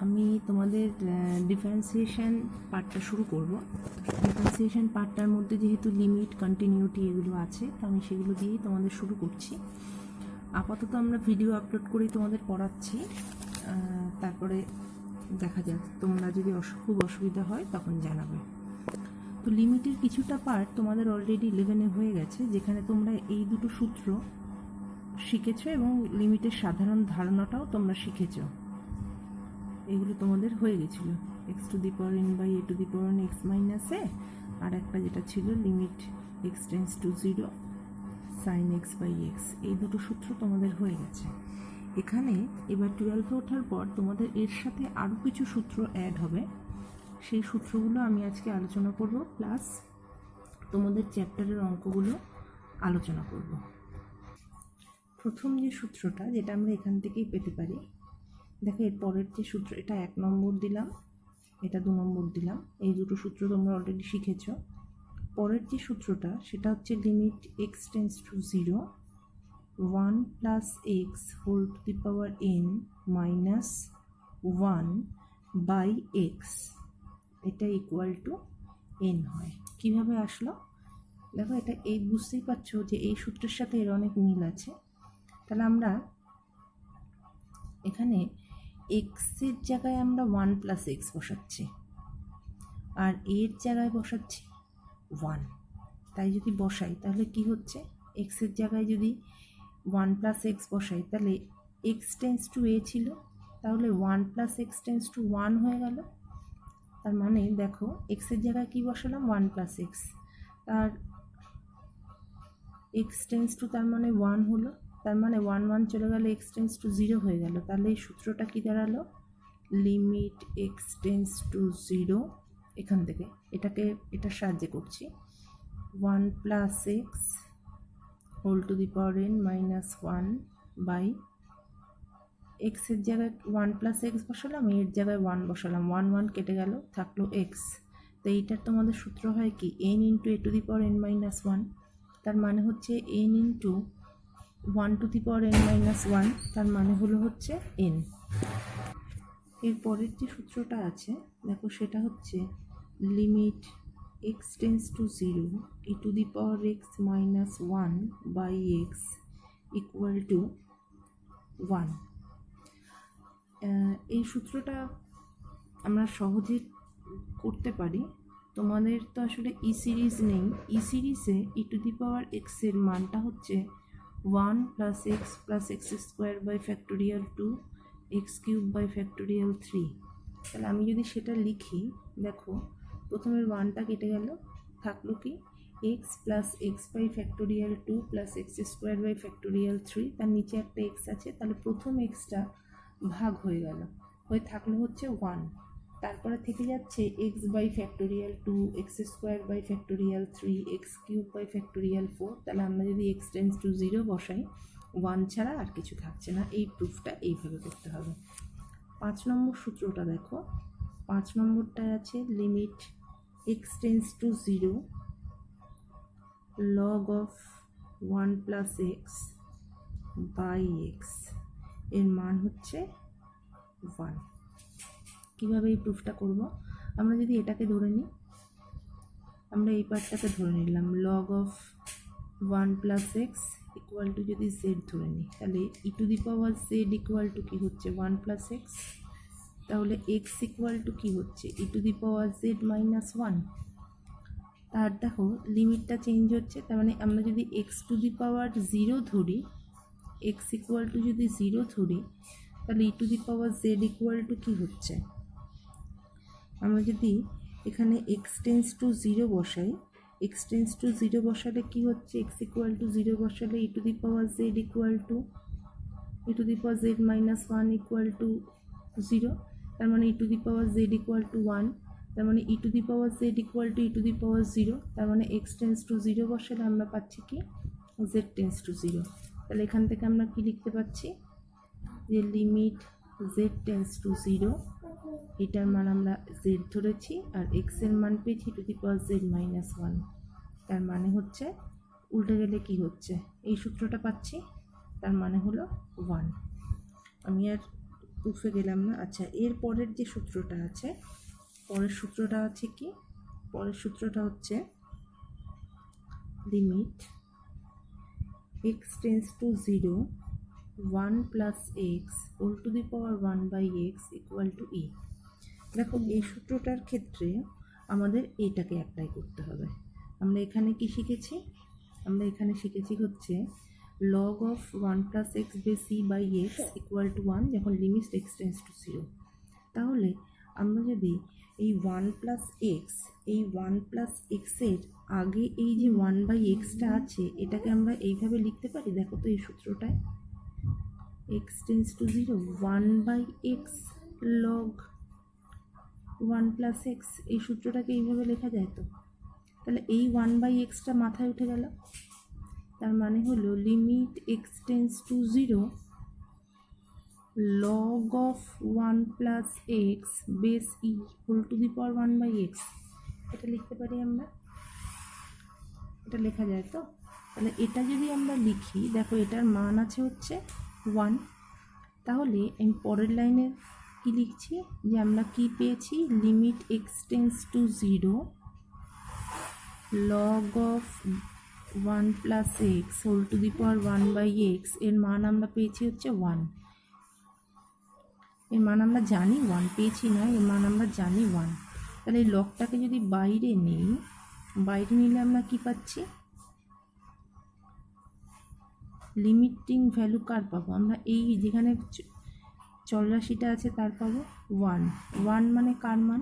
আমি তোমাদের ডিফারেন্সিয়েশন পার্টটা শুরু করব। ডিফারেন্সিয়েশন পার্টটার মধ্যে যেহেতু লিমিট, কন্টিনিউটি এগুলো আছে, তো আমি সেগুলো দিয়েই তোমাদের শুরু করছি। আপাতত আমরা ভিডিও আপলোড করেই তোমাদের পড়াচ্ছি, তারপরে দেখা যাক, তোমরা যদি খুব অসুবিধা হয় তখন জানাবে। তো লিমিটের কিছুটা পার্ট তোমাদের অলরেডি 11-এ হয়ে গেছে, যেখানে তোমরা এই দুটো সূত্র শিখেছো এবং লিমিটের সাধারণ ধারণাটাও তোমরা শিখেছো। এগুলো তোমাদের হয়ে গেছিলো, x to the power n by a to the power x minus a, আর একটা যেটা ছিল limit x tends to 0 sine x by x. এই দুটো সূত্র তোমাদের হয়ে গেছে। এখানে এবার 12-এ ওঠার পর তোমাদের এর সাথে আরও কিছু সূত্র অ্যাড হবে। সেই সূত্রগুলো আমি আজকে আলোচনা করব, প্লাস তোমাদের চ্যাপ্টারের অঙ্কগুলো আলোচনা করব। প্রথম যে সূত্রটা, যেটা আমরা এখান থেকেই পেতে পারি, দেখো এর পরের যে সূত্র, এটা 1 নম্বর দিলাম, এটা 2 নম্বর দিলাম। এই দুটো সূত্র তোমরা অলরেডি শিখেছ। পরের যে সূত্রটা, সেটা হচ্ছে limit x tends to 0 1 plus x whole to the power n minus 1 by x, এটা ইকুয়াল টু এন হয়। কীভাবে আসলো দেখো, এটা এই বুঝতেই পারছো যে এই সূত্রের সাথে এর অনেক মিল আছে। তাহলে আমরা এখানে এক্সের জায়গায় আমরা 1 প্লাস এক্স বসাচ্ছি, আর এর জায়গায় বসাচ্ছি 1। তাই যদি বসাই তাহলে কি হচ্ছে, এক্সের জায়গায় যদি 1 প্লাস এক্স বসাই, তাহলে এক্স টেন্স টু এ ছিল, তাহলে 1 প্লাস এক্স টেন্স টু 1 হয়ে গেল। তার মানে দেখো, এক্সের জায়গায় কি বসালাম, 1 প্লাস এক্স, তার এক্স টেন্স টু তার মানে 1 হলো, তার মানে 1 1 চলে গেলে এক্স টেন্স টু 0 হয়ে গেল। তাহলে এই সূত্রটা কি দাঁড়ালো, লিমিট এক্স টেন্স টু 0, এখান থেকে এটার সাহায্যে করছি, 1 plus x whole to the power n minus 1 by এক্সের জায়গায় 1 প্লাস এক্স বসালাম, এর জায়গায় 1 বসালাম, 1 1 কেটে গেল, থাকলো এক্স। তো এইটার তোমাদের সূত্র হয় কি, N into A to the power n minus 1। তার মানে হচ্ছে N into 1 two the power n minus 1, তার মানে হচ্ছে এন। এর পরের যে সূত্রটা আছে দেখো, সেটা হচ্ছে limit x tends to 0 e to the power x minus 1 by x equal to 1। এই সূত্রটা আমরা সহজে করতে পারি। তোমাদের তো আসলে ই সিরিজ নেই, ই সিরিজে ই টু দি পাওয়ার এক্সের মানটা হচ্ছে 1 plus x square by factorial 2 x cube by factorial 3। তাহলে আমি যদি সেটা লিখি, দেখো প্রথমের 1টা কেটে গেল, থাকলো কি x plus x by factorial 2 plus x square by factorial 3, তার নিচে একটা এক্স আছে, তাহলে প্রথম এক্সটা ভাগ হয়ে গেল, হয়ে থাকলো হচ্ছে 1। তারপরে থেকে যাচ্ছে x by factorial 2 x square by factorial 3 x cube by factorial 4। তাহলে আমরা যদি এক্স টেন্স টু 0 বসাই, 1 ছাড়া আর কিছু থাকছে না। এই প্রুফটা এইভাবে করতে হবে। 5 নম্বর সূত্রটা দেখো, 5 নম্বরটায় আছে limit x tends to 0 log of 1 plus x by x, এর মান হচ্ছে 1। কীভাবে এই প্রুফটা করব, আমরা যদি এটাকে ধরে নিই, আমরা এই পার্টটাকে ধরে নিলাম, log of 1 plus x equal to যদি জেড ধরে নিই, তাহলে e to the power z equal to কী হচ্ছে 1 প্লাস এক্স, তাহলে এক্স ইকুয়াল টু কী হচ্ছে e to the power z minus 1। তার দেখো লিমিটটা চেঞ্জ হচ্ছে, তার মানে আমরা যদি এক্স টু দি পাওয়ার 0 ধরি, এক্স ইকুয়াল টু যদি 0 ধরি, তাহলে e to the power z equal to কী হচ্ছে, আমরা যদি এখানে এক্স টেন্স টু 0 বসাই, এক্স টেন্স টু 0 বসালে কি হচ্ছে, এক্স ইকুয়াল টু 0 বসালে e to the power z equal to e to the power z minus 1 equal to 0। তার মানে e to the power z equal to 1, তার মানে e to the power z equal to e to the power 0। তার মানে x tends to 0 বসালে আমরা পাচ্ছি কি, জেড টেন্স টু 0। তাহলে এখান থেকে আমরা কি লিখতে পাচ্ছি, যে লিমিট জেড টেন্স টু 0, এটার মান আমরা জেড ধরেছি, আর এক্স এর মান পেয়েছি two the power z minus 1। তার মানে হচ্ছে উল্টে গেলে কি হচ্ছে, এই সূত্রটা পাচ্ছি, তার মানে হলো 1। আমি আর প্রুফে গেলাম না। আচ্ছা, এর পরের যে সূত্রটা আছে, কি পরের সূত্রটা হচ্ছে limit x tends to 0 1 plus x whole to the power 1/x equal to e। দেখো, এই সূত্রটার ক্ষেত্রে আমাদের এইটাকে অ্যাপ্লাই করতে হবে। আমরা এখানে কি শিখেছি? আমরা এখানে শিখেছি হচ্ছে log of 1 plus x base c by x equal to 1 যখন লিমিট x টেন্স টু 0। তাহলে আমরা যদি এই 1 প্লাস এক্স, এই 1 প্লাস এক্সের আগে এই যে 1/xটা আছে, এটাকে আমরা এইভাবে লিখতে পারি। দেখো তো এই সূত্রটায় x tends to 0 1/x log 1 plus x, এই সূত্রটাকে এইভাবে লেখা যায়। তো তাহলে এই 1/xটা মাথায় উঠে গেল। তার মানে হলো limit x tends to 0 log of 1 plus x base e whole to the power 1/x। এটা লিখতে পারি আমরা, এটা লেখা যায়। তো তাহলে এটা যদি আমরা লিখি, দেখো এটার মান আছে হচ্ছে 1। তাহলে আমি পরের লাইনে কি লিখছি, যে আমরা কি পেয়েছি, limit x tends to 0 log of 1 plus x whole to the power 1/x এর মান আমরা পেয়েছি হচ্ছে 1। এর মান আমরা জানি 1 পেয়েছি না, এর মান আমরা জানি 1। তাহলে এই লগটাকে যদি বাইরে নিই, বাইরে নিলে আমরা কি পাচ্ছি, লিমিটিং ভ্যালু কার পাবো আমরা, এই যেখানে চলরাশিটা আছে তার পাবো 1। 1 মানে কার মান,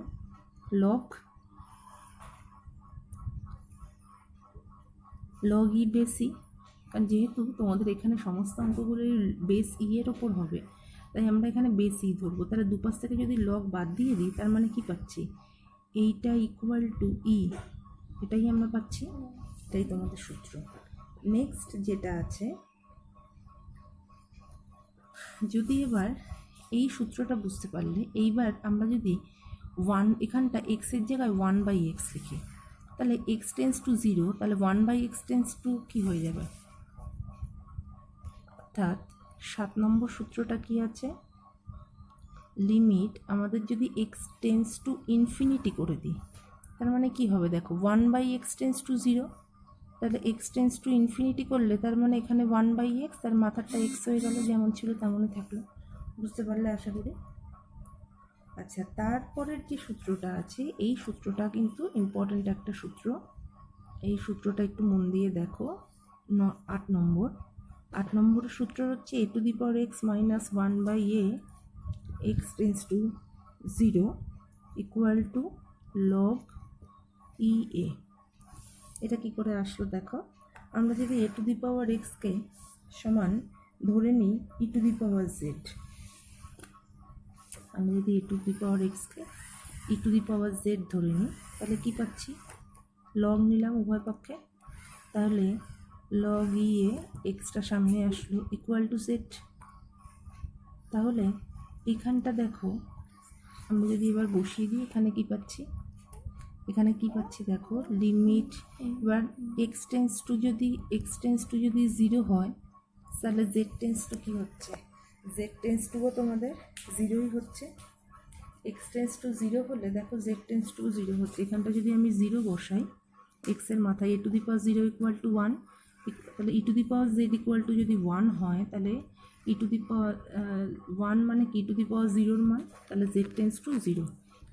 লগ ই বেসি। কারণ যেহেতু তোমাদের এখানে সমস্ত অঙ্কগুলো বেস ই এর ওপর হবে, তাই আমরা এখানে বেস ই ধরবো। তাহলে দুপাশ থেকে যদি লগ বাদ দিয়ে দিই, তার মানে কি পাচ্ছি, এইটা ইকুয়াল টু ই, এটাই আমরা পাচ্ছি। এটাই তোমাদের সূত্র। নেক্সট যেটা আছে, যদি এবার এই সূত্রটা বুঝতে পারলে, এইবার আমরা যদি 1 এখানটা এক্সের জায়গায় 1/x লিখি, তাহলে x টেন্স টু 0, তাহলে 1/x টেন্স টু কী হয়ে যাবে, অর্থাৎ 7 নম্বর সূত্রটা কি আছে, লিমিট আমাদের যদি x টেন্স টু ইনফিনিটি করে দিই, তার মানে কি হবে, দেখো 1/x টেন্স টু 0, তাহলে x টেন্স টু ইনফিনিটি করলে তার মানে এখানে 1/x, তার মাথারটা x হয়ে গেল, যেমন ছিল তেমনই থাকলো। বুঝতে পারলে আশা করি। আচ্ছা, তারপরের যে সূত্রটা আছে, এই সূত্রটা কিন্তু ইম্পর্ট্যান্ট একটা সূত্র। এই সূত্রটা একটু মন দিয়ে দেখো। 8 নম্বর সূত্র হচ্ছে a to the power x minus 1/a x tends to 0 equal to log e a. এটা কি করে আসলো দেখো, আমরা যদি a টু দি পাওয়ার এক্সকে সমান ধরে নিই ই টু দি পাওয়ার জেড, আমরা যদি a টু দি পাওয়ার এক্সকে ই টু দি পাওয়ার জেড ধরে নিই, তাহলে কি পাচ্ছি, লগ নিলাম উভয় পক্ষে, তাহলে লগ ই এ এক্সটা সামনে আসলো ইকুয়াল টু জেড। তাহলে এখানটা দেখো, আমরা যদি এবার বসিয়ে দিই, এখানে কি পাচ্ছি, দেখো লিমিট, এবার এক্স টেন্স টু যদি 0 হয়, তাহলে জেড টেন্স টু কী হচ্ছে, জেড টেন্স টুও তোমাদের 0ই হচ্ছে। এক্স টেন্স টু 0 হলে দেখো জেড টেন্স টু 0 হচ্ছে। এখানটা যদি আমি 0 বসাই, এক্সের মাথায় a to the power 0 equal to 1, তাহলে e to the power z equal to যদি 1 হয়, তাহলে ই টু দি পাওয়ার 1 মানে কি, ই টু দি পাওয়ার 0-র মান, তাহলে Z tends to 0।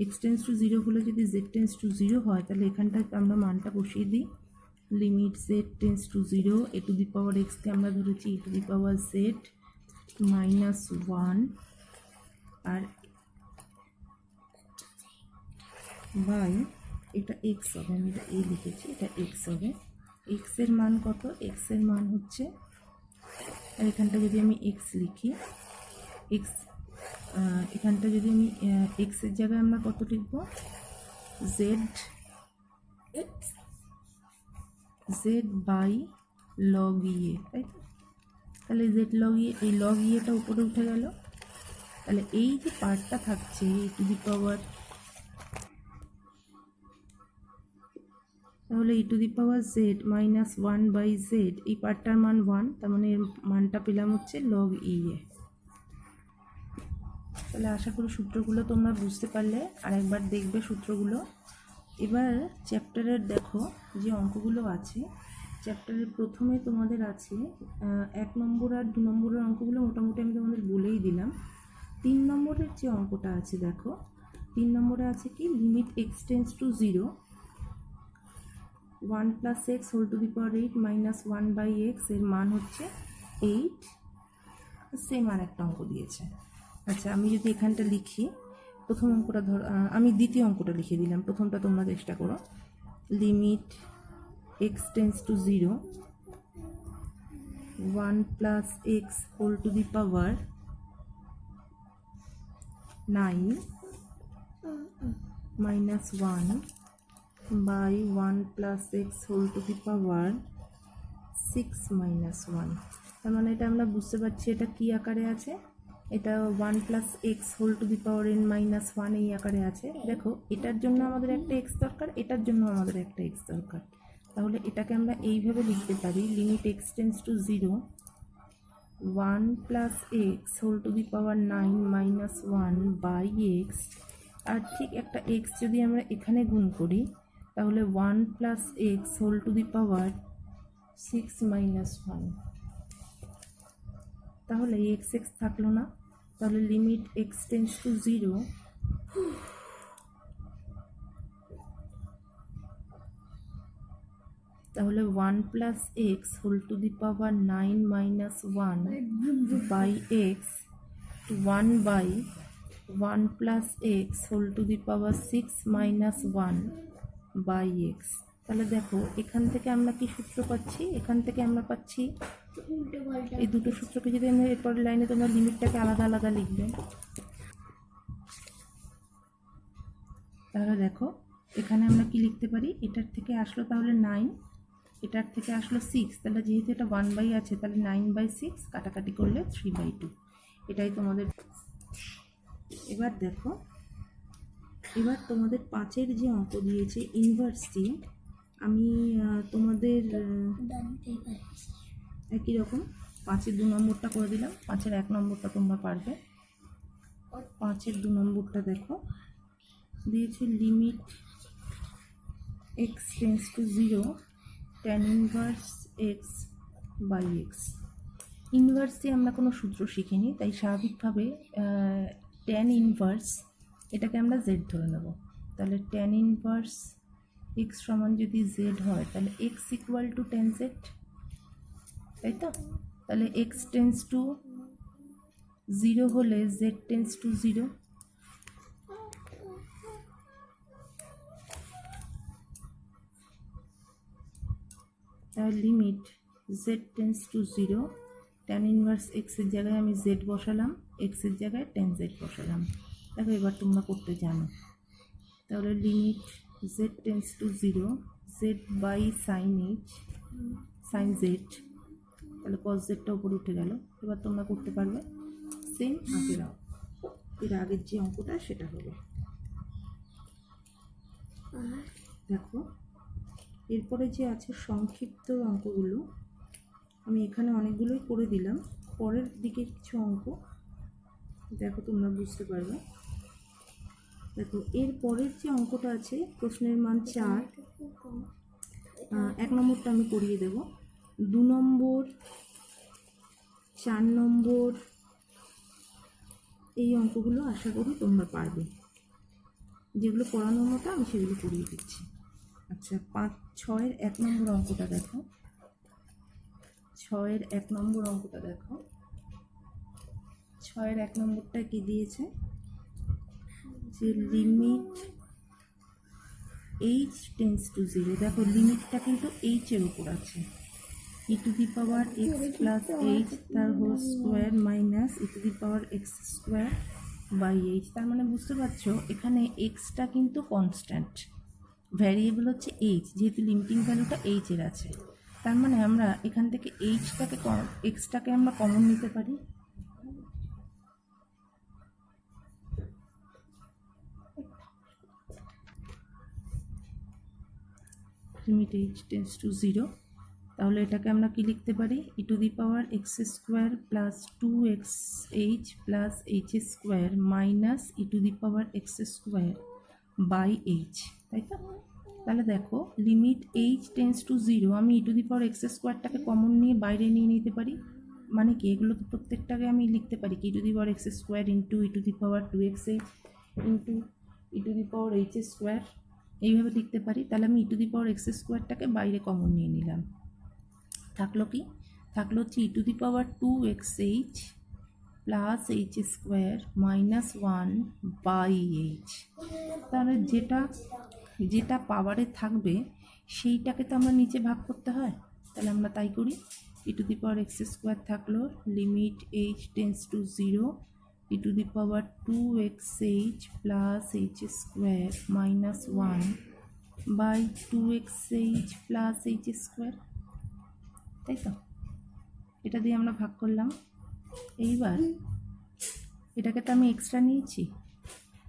X tends to 0 হলে যদি জেড টেন্স টু 0 হয়, তাহলে এখানটায় আমরা মানটা বসিয়ে দিই, limit z tends to 0, a to the power এক্সকে আমরা ধরেছি e to the power z minus 1, আর বাই এটা এক্স হবে, আমি এটা এ লিখেছি, এটা এক্স হবে। এক্সের মান কত, এক্সের মান হচ্ছে, আর এখানটা যদি আমি এক্স লিখি, এক্স এখানটা যদি আমি এক্সের জায়গায় আমরা কত লিখব, জেড বাই লগ ইয়ে, তাই তো। তাহলে জেড লগ ইয়ে, এই লগ ইয়েটা উপরে উঠে গেল। তাহলে এই যে পার্টটা থাকছে ই টু দি পাওয়ার, তাহলে e to the power z minus 1/z, এই পার্টটার মান 1, তার মানে এর মানটা পেলাম হচ্ছে লগ ই এ। তাহলে আশা করি সূত্রগুলো তোমরা বুঝতে পারলে, আর একবার দেখবে সূত্রগুলো। এবার চ্যাপ্টারের দেখো যে অঙ্কগুলো আছে, চ্যাপ্টারের প্রথমে তোমাদের আছে 1 নম্বর আর 2 নম্বরের অঙ্কগুলো মোটামুটি আমি তোমাদের বলেই দিলাম। 3 নম্বরের যে অঙ্কটা আছে দেখো, 3 নম্বরে আছে কি, limit x tends to 0, 1 + x whole to the power 8 minus 1/x এর মান হচ্ছে 8। সেম আর একটা অঙ্ক দিয়েছে। আচ্ছা, আমি যদি এখানটা লিখি, প্রথম অঙ্কটা ধর, আমি দ্বিতীয় অঙ্কটা লিখে দিলাম, প্রথমটা তোমরা চেষ্টা করো। Limit x tends to 0, 1 + x whole to the power 9 minus 1/1 + x whole to the power 6 minus 1। তার মানে এটা আমরা বুঝতে পারছি এটা কি আকারে আছে, এটা 1 + x whole to the power n minus 1 এই আকারে আছে। দেখো, এটার জন্য আমাদের একটা x দরকার, এটার জন্য আমাদের একটা x দরকার। তাহলে এটাকে আমরা এইভাবে লিখতে পারি, limit x tends to 0, 1 + x whole to the power 9 minus 1/x। আর ঠিক একটা x যদি আমরা এখানে গুণ করি, তাহলে 1 + x whole to the power 6 minus 1। তাহলে x থাকলো না, তাহলে লিমিট x টেন্স টু 0, তাহলে 1 + x whole to the power 9 minus 1/x, 1/1 + x whole to the power 6 minus 1/x। তাহলে দেখো, এখান থেকে আমরা কি সূত্র পাচ্ছি, এখান থেকে আমরা পাচ্ছি এই দুটো সূত্রকে যদি আমরা এরপর লাইনে তোমরা লিমিটটাকে আলাদা আলাদা লিখবে। তাহলে দেখো, এখানে আমরা কি লিখতে পারি, এটার থেকে আসলো তাহলে 9, এটার থেকে আসলো 6, তাহলে যেহেতু এটা 1/, আছে তাহলে 9/6 কাটাকাটি করলে 3/2। এটাই তোমাদের। এবার দেখো, এবার তোমাদের 5-এর যে অঙ্ক দিয়েছে ইনভার্স দিয়ে, আমি তোমাদের একই রকম 5-এর 2 নম্বরটা করে দিলাম, 5-এর 1 নম্বরটা তোমরা পারবে। 5-এর 2 নম্বরটা দেখো দিয়েছে, limit x tends to 0, tan inverse x/x। Inverse দিয়ে আমরা কোনো সূত্র শিখিনি, তাই স্বাভাবিকভাবে tan ইনভার্স এটাকে আমরা z ধরে নেব। তাহলে tan ইনভার্স x সমান যদি z হয়, তাহলে x = tan z, তাই তো? তাহলে x টেন্স টু 0 হলে z টেন্স টু 0। তাহলে limit z tense to 0, tan inverse x এর জায়গায় আমি z বসালাম, x এর জায়গায় tan z বসালাম। দেখো, এবার তোমরা করতে জানো। তাহলে limit z tense to 0, z/sin h sin z, তাহলে cos z-টা উপরে উঠে গেল। এবার তোমরা করতে পারবে সেম এর আগের যে অঙ্কটা সেটা হবে। দেখো, এরপরে যে আছে সংক্ষিপ্ত অঙ্কগুলো, আমি এখানে অনেকগুলোই করে দিলাম। পরের দিকে কিছু অঙ্ক দেখো, তোমরা বুঝতে পারবে। দেখো, এর পরের যে অঙ্কটা আছে, প্রশ্নের মান 4, 1 নম্বরটা আমি করিয়ে দেব। 2 নম্বর, 4 নম্বর এই অঙ্কগুলো আশা করি তোমরা পারবে। যেগুলো পড়ানোর মতো আমি সেগুলো করিয়ে দিচ্ছি। আচ্ছা, 6-এর 1 নম্বর অঙ্কটা দেখো। 6-এর 1 নম্বর অঙ্কটা দেখো। 6-এর 1 নম্বরটা কি দিয়েছে, যে লিমিট h টেন্স টু 0। দেখো, লিমিটটা কিন্তু h এর উপর আছে, e⁻x + h তার হোল স্কোয়ার মাইনাস e⁻x²/h। তার মানে বুঝতে পারছো, এখানে এক্সটা কিন্তু কনস্ট্যান্ট, ভ্যারিয়েবল হচ্ছে h, যেহেতু লিমিটিং ভ্যালুটা h এর আছে। তার মানে আমরা এখান থেকে এক্সটাকে আমরা কমন নিতে পারি। লিমিট h টেন্স টু 0, তাহলে এটাকে আমরা কি লিখতে পারি, e to the power x square plus 2xh plus h square minus e to the power x square by h, তাই তো? তাহলে দেখো লিমিট এইচ টেন্স টু 0, আমি e to the power x স্কোয়ারটাকে কমন নিয়ে বাইরে নিয়ে নিতে পারি, মানে কি এগুলো তো প্রত্যেকটাকে আমি লিখতে পারি কি e to the power x square into e to the power 2xh into e to the power h square, এইভাবে লিখতে পারি। তাহলে আমি e to the power x স্কোয়ারটাকে বাইরে কমন নিয়ে নিলাম, থাকলো কি, থাকলো হচ্ছে e to the power 2xh plus h square minus 1 by h. তাহলে যেটা যেটা পাওয়ারে থাকবে সেইটাকে তো আমরা নিচে ভাগ করতে হয়, তাহলে আমরা তাই করি। E to the power x square থাকলো limit h tends to 0 e to the power 2xh plus h square minus 1 by 2xh plus h square, তাই তো? এটা দিয়ে আমরা ভাগ করলাম। এইবার এটাকে তো আমি এক্সট্রা নিয়েছি,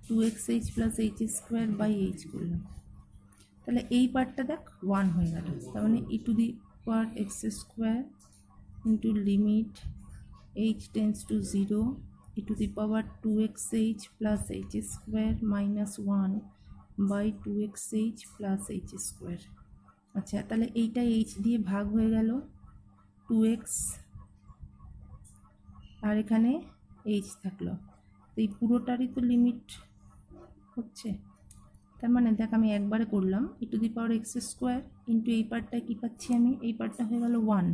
2xh plus h square by h করলাম, তাহলে এই পার্টটা দেখ 1 হয়ে গেল। তার মানে e to the power x square into limit h tends to 0 e to the power 2xh plus h square minus 1 by 2xh plus h square. আচ্ছা, তাহলে এইটা এইচ দিয়ে ভাগ হয়ে গেল 2x, আর এখানে এইচ থাকলো, এই পুরোটারই তো লিমিট হচ্ছে। তার মানে দেখ আমি একবারে করলাম e to the power x square into এই পার্টটায় কী পাচ্ছি আমি, এই পার্টটা হয়ে গেল 1,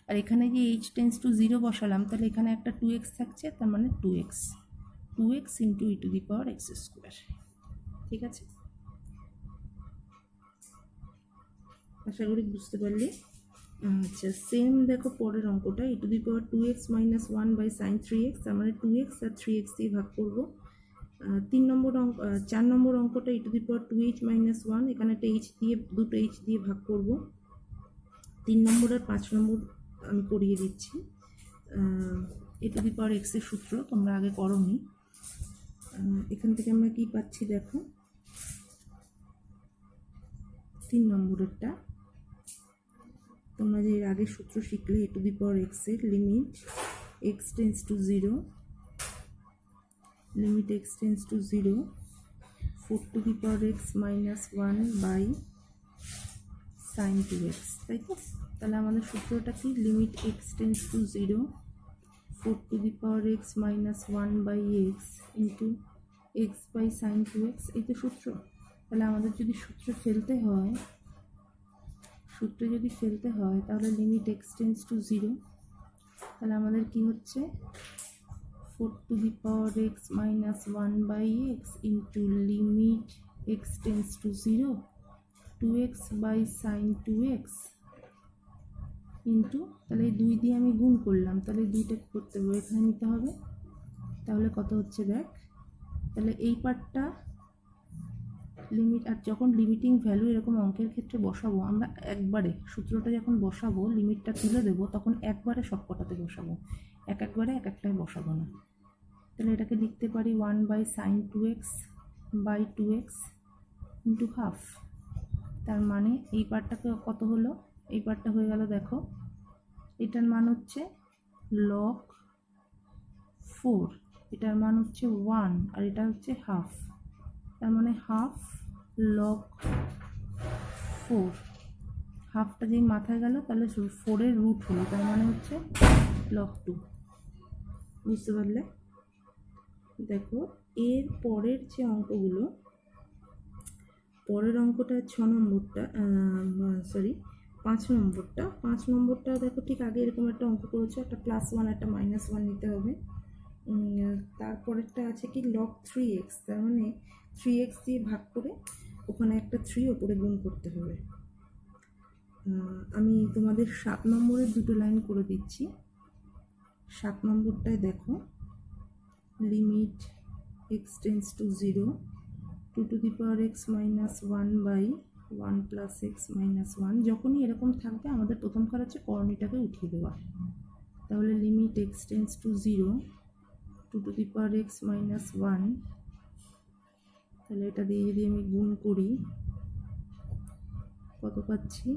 আর এখানে যে এইচ টেন্স টু 0 বসালাম, তাহলে এখানে একটা 2x থাকছে, তার মানে 2x into e to the power x square. ঠিক আছে, আশা করি বুঝতে পারলে। আচ্ছা, সেম দেখো পরের অঙ্কটা e to the power 2x minus 1 by sine 3x, তার মানে 2x আর 3x দিয়ে ভাগ করবো। 4 নম্বর অঙ্কটা e to the power 2h minus 1, এখানে একটা এইচ দিয়ে দুটো এইচ দিয়ে ভাগ করব। 3 নম্বর আর 5 নম্বর আমি করিয়ে দিচ্ছি। ই টু দি পাওয়ার এক্সের সূত্র তোমরা আগে করোনি, এখান থেকে আমরা কি পাচ্ছি দেখো, 3 নম্বরেরটা তোমরা যে এর আগে সূত্র শিখলে ই টু দি পাওয়ার এক্সের limit x tends to 0 limit x tends to 0 4 to the power x minus 1 by sine 2x, তাই তো? তাহলে আমাদের সূত্রটা কি, limit x tends to 0 4 to the power x minus 1 by x into x by sine 2x, এই তো সূত্র। তাহলে আমাদের যদি সূত্র ফেলতে হয় তাহলে লিমিট x টেন্স টু 0, তাহলে আমাদের কি হচ্ছে 4 to the power x minus 1 by x into limit x tends to 0 2x by sin 2x into, তাহলে এই 2 দিয়ে আমি গুণ করলাম, তাহলে 2টা করতে হবে এখানে নিতে হবে, তাহলে কত হচ্ছে দেখ। তাহলে এই পার্টটা লিমিট, আর যখন লিমিটিং ভ্যালু এরকম অঙ্কের ক্ষেত্রে বসাবো আমরা একবারে, সূত্রটা যখন বসাবো লিমিটটা তুলে দেবো তখন একবারে সব কটাতে বসাবো, একবারে এক একটাই বসাবো না। তাহলে এটাকে লিখতে পারি 1 by sine 2x by 2x into half, তার মানে এই পার্টটাকে কত হলো, এই পার্টটা হয়ে গেল দেখো, এটার মান হচ্ছে লগ 4, এটার মান হচ্ছে 1, আর এটা হচ্ছে হাফ, তার মানে হাফ লগ 4, হাফটা যেই মাথায় গেল তাহলে 4-এর রুট হলো, তার মানে হচ্ছে লগ 2। বুঝতে পারলে? দেখো এর পরের যে অঙ্কগুলো, পরের অঙ্কটা 6 নম্বরটা, 5 নম্বরটা দেখো ঠিক আগে এরকম একটা অঙ্ক করেছে, একটা +1 একটা -1 নিতে হবে। তারপরেরটা আছে কি log 3x, তার মানে 3x দিয়ে ভাগ করে ওখানে একটা 3 ওপরে গুণ করতে হবে। আমি তোমাদের 7 নম্বরের দুটো লাইন করে দিচ্ছি। 7 নম্বরটায় দেখো limit x tends to 0 2 to the power x minus 1 by 1 plus x minus 1, যখনই এরকম থাকবে আমাদের প্রথম কাজ হচ্ছে করণীটাকে উঠিয়ে দেওয়া। তাহলে limit x tends to 0 2 to the power x minus 1, তাহলে এটা দিয়ে যদি আমি গুণ করি কত পাচ্ছি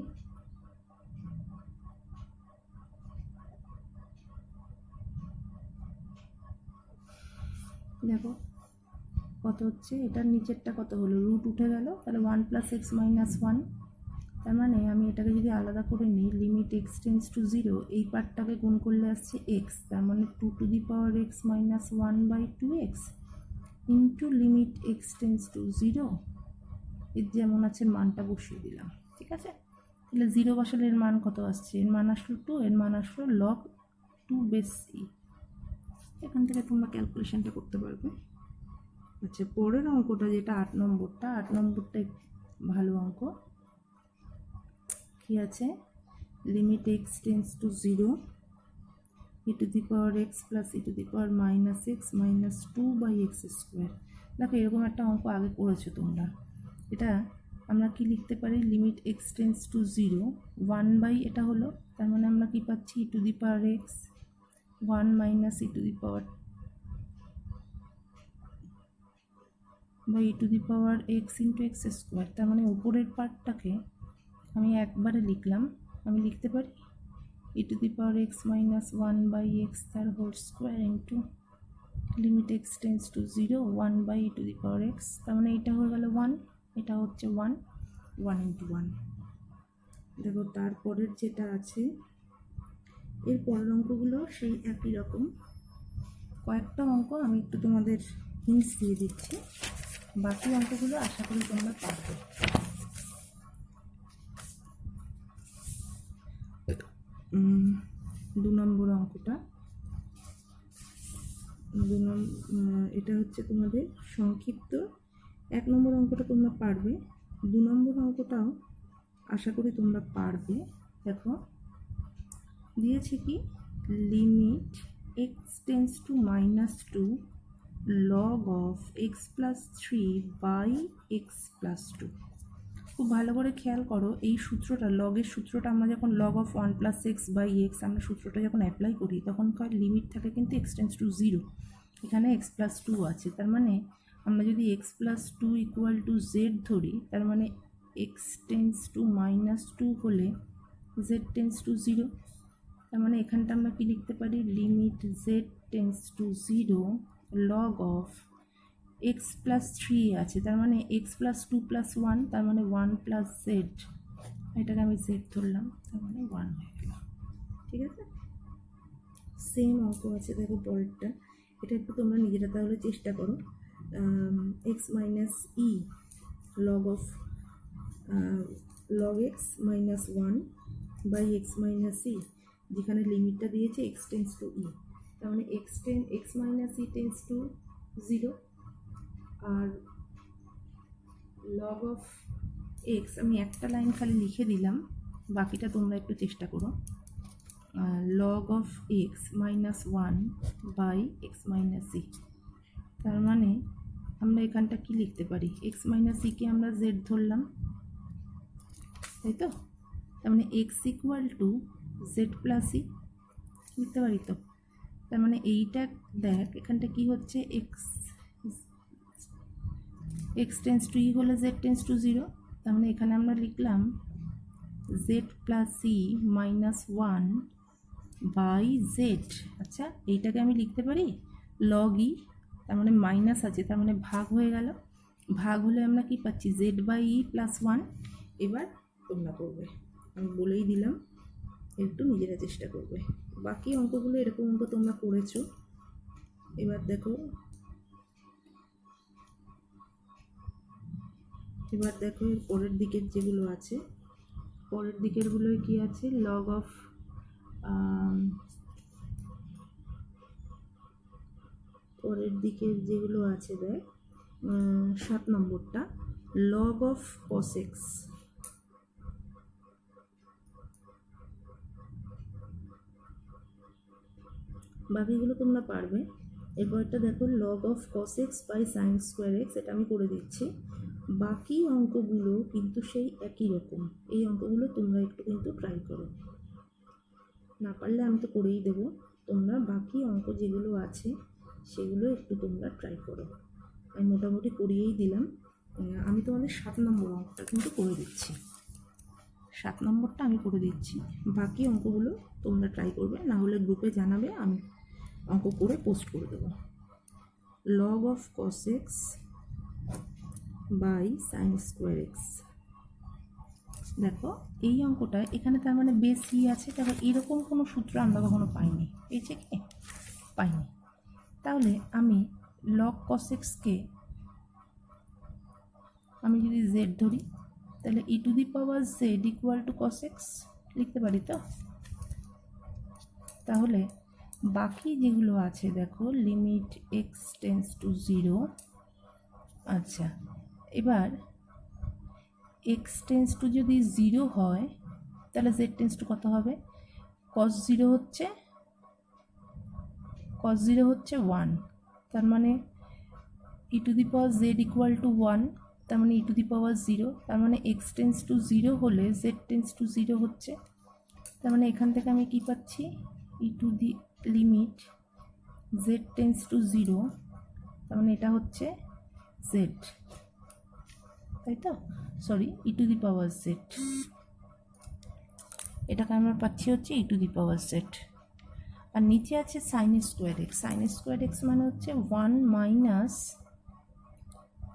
দেখো কত হচ্ছে, এটার নিচেরটা কত হলো, রুট উঠে গেল, তাহলে 1 + x - 1। তার মানে আমি এটাকে যদি আলাদা করে নিই, লিমিট x টেন্স টু 0, এই পার্টটাকে গুণ করলে আসছে x, তার মানে 2⁻x - 1/2x into limit x tends to 0, এর যেমন আছে মানটা বসিয়ে দিলাম। ঠিক আছে, তাহলে 0 বসালে এর মান কত আসছে, এর মান আসলো 2, এর মান আসলো log 2/e। এখান থেকে তোমরা ক্যালকুলেশনটা করতে পারবে। আচ্ছা, পরের অঙ্কটা যেটা 8 নম্বরটা, 8 নম্বরটা ভালো অঙ্ক। কি আছে, limit x tends to 0, e⁻x + e⁻−x - 2/x²। দেখো এরকম একটা অঙ্ক আগে করেছো তোমরা। এটা আমরা কি লিখতে পারি, লিমিট x টেন্স টু 0, 1/ এটা হলো, তার মানে আমরা কি পাচ্ছি, e⁻x 1 - e⁻x × x²। তার মানে উপরের পার্টটাকে আমি একবারে লিখলাম, আমি লিখতে পারি e⁻x - 1/x তার whole square into limit x tends to 0, 1/e⁻x। তার মানে এটা হয়ে গেল 1, এটা হচ্ছে 1, 1 × 1। দেখো তারপরের যেটা আছে, এর পরের অঙ্কগুলো সেই একই রকম। কয়েকটা অঙ্ক আমি একটু তোমাদের হিন্টস দিয়ে দিচ্ছি, বাকি অঙ্কগুলো আশা করি তোমরা পারবে। 2 নম্বর অঙ্কটা, এটা হচ্ছে তোমাদের সংক্ষিপ্ত। 1 নম্বর অঙ্কটা তোমরা পারবে, 2 নম্বর অঙ্কটাও আশা করি তোমরা পারবে। দেখো দিয়েছে কি, limit x tends two -2 log of x + 3/x + 2। খুব ভালো করে খেয়াল করো, এই সূত্রটা, লগের সূত্রটা আমরা যখন log of 1 + x/x আমরা সূত্রটা যখন অ্যাপ্লাই করি, তখন লিমিট থাকে কিন্তু x টেন্স টু 0, এখানে x + 2 আছে। তার মানে আমরা যদি x + 2 = z ধরি, তার মানে x টেন্স টু -2 হলে z টেন্স টু 0। তার মানে এখানটা আমরা কি লিখতে পারি, limit z tense to 0 log of x + 3 আছে, তার মানে x + 2 + 1, তার মানে 1 + z, এটাকে আমি z ধরলাম, তার মানে 1 হয়ে গেল। ঠিক আছে, সেম অঙ্ক আছে। দেখো পরেরটা, এটা একটু তোমরা নিজেরা তাহলে চেষ্টা করো। x - e log x - 1/x - e, যেখানে লিমিটটা দিয়েছে x টেন্স টু e, তার মানে x - e টেন্স টু 0, আর log of x আমি একটা লাইন খালি লিখে দিলাম, বাকিটা তোমরা একটু চেষ্টা করো। log of x - 1/x - e, তার মানে আমরা এখানটা কি লিখতে পারি, x - e কে আমরা z ধরলাম, তাই তো, তার মানে x = z + e লিখতে পারি তো। তার মানে এইটা দেখ, এখানটা কি হচ্ছে, x টেন্স টু e হলে z টেন্স টু 0, তার মানে এখানে আমরা লিখলাম z + e - 1/z। আচ্ছা, এইটাকে আমি লিখতে পারি log e, তার মানে মাইনাস আছে, তার মানে ভাগ হয়ে গেল, ভাগ হলে আমরা কি পাচ্ছি, z/e + 1। এবার তোমরা করবে, আমি বলেই দিলাম, একটু নিজেরা চেষ্টা করবে। বাকি অঙ্কগুলো এরকম অঙ্ক তোমরা করেছো। এবার দেখো পরের দিকের যেগুলো আছে, পরের দিকেরগুলোয় কি আছে, log of পরের দিকের যেগুলো আছে, দেখ 7 নম্বরটা, log of cos x। বাকিগুলো তোমরা পারবে। এরপরটা দেখো, log of cos x by sin² x, এটা আমি করে দিচ্ছি। বাকি অঙ্কগুলো কিন্তু সেই একই রকম, এই অঙ্কগুলো তোমরা একটু কিন্তু ট্রাই করো, না পারলে আমি তো করেই দেবো, তোমরা বাকি অঙ্ক যেগুলো আছে সেগুলো একটু তোমরা ট্রাই করো। আমি মোটামুটি করিয়েই দিলাম। আমি তোমাদের 7 নম্বর অঙ্কটা কিন্তু করে দিচ্ছি, 7 নম্বরটা আমি করে দিচ্ছি, বাকি অঙ্কগুলো তোমরা ট্রাই করবে, না হলে গ্রুপে জানাবে, আমি অঙ্ক করে পোস্ট করে দেবো। log of cos x by sine square x. দেখো এই অঙ্কটা এখানে তার মানে বেস ই আছে, দেখো এরকম কোনো সূত্র আমরা কখনো পাইনি, পেয়েছে কি পাইনি। তাহলে আমি log cos x কে আমি যদি z ধরি তাহলে e two the power z equal to cos x লিখতে পারি তো। তাহলে বাকি যেগুলো আছে দেখো লিমিট x টেন্স টু 0, আচ্ছা এবার x টেন্স টু যদি 0 হয় তাহলে z টেন্স টু কত হবে, cos 0 হচ্ছে 1, তার মানে e two the power z equal to 1, তার মানে e টু দি পাওয়ার 0, তার মানে x টেন্স টু 0 হলে z টেন্স টু 0 হচ্ছে, তার মানে এখান থেকে আমি কি পাচ্ছি e to the limit z tense to 0, তার মানে এটা হচ্ছে z, তাই তো, sorry e two the power z, এটাকে আমরা পাচ্ছি হচ্ছে e two the power z। আর নিচে আছে sign square x, sign square x মানে হচ্ছে 1 মাইনাস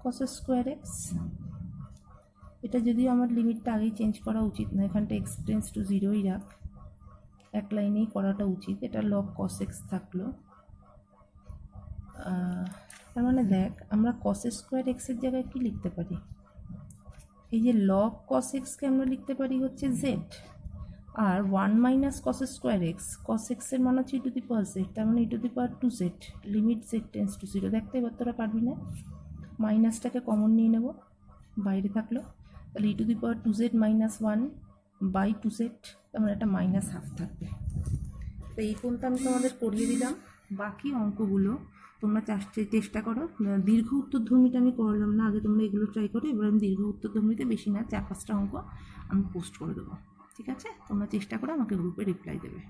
কস স্কোয়ার এক্স। এটা যদিও আমার লিমিটটা আগেই চেঞ্জ করা উচিত না, এখানটা এক্স টেন্স টু 0ই রাখ, এক লাইনেই করাটা উচিত, এটা লগ কস এক্স থাকলো। তার মানে দেখ আমরা কস স্কোয়ার এক্সের জায়গায় কি লিখতে পারি, এই যে লগ কস এক্সকে আমরা লিখতে পারি হচ্ছে জেড, আর 1 মাইনাস কস স্কোয়ার এক্স, কস এক্সের মান হচ্ছে e to the power z, তার মানে e to the power 2z limit z tends to 0। দেখতে এবার তোরা পারবি না, মাইনাসটাকে কমন নিয়ে নেব, বাইরে থাকলো, তাহলে e to the power 2z minus 1 by 2z, তার মানে একটা মাইনাস হাফ থাকবে। তো এই পর্যন্ত আমি তোমাদের করিয়ে দিলাম, বাকি অঙ্কগুলো তোমরা চেষ্টা করো। দীর্ঘ উত্তরধর্মীটা আমি করলাম না, আগে তোমরা এগুলো ট্রাই করো, এবার আমি দীর্ঘ উত্তরধর্মীতে বেশি না 4-5টা অঙ্ক আমি পোস্ট করে দেবো, ঠিক আছে? তোমরা চেষ্টা করে আমাকে গ্রুপে রিপ্লাই দেবে।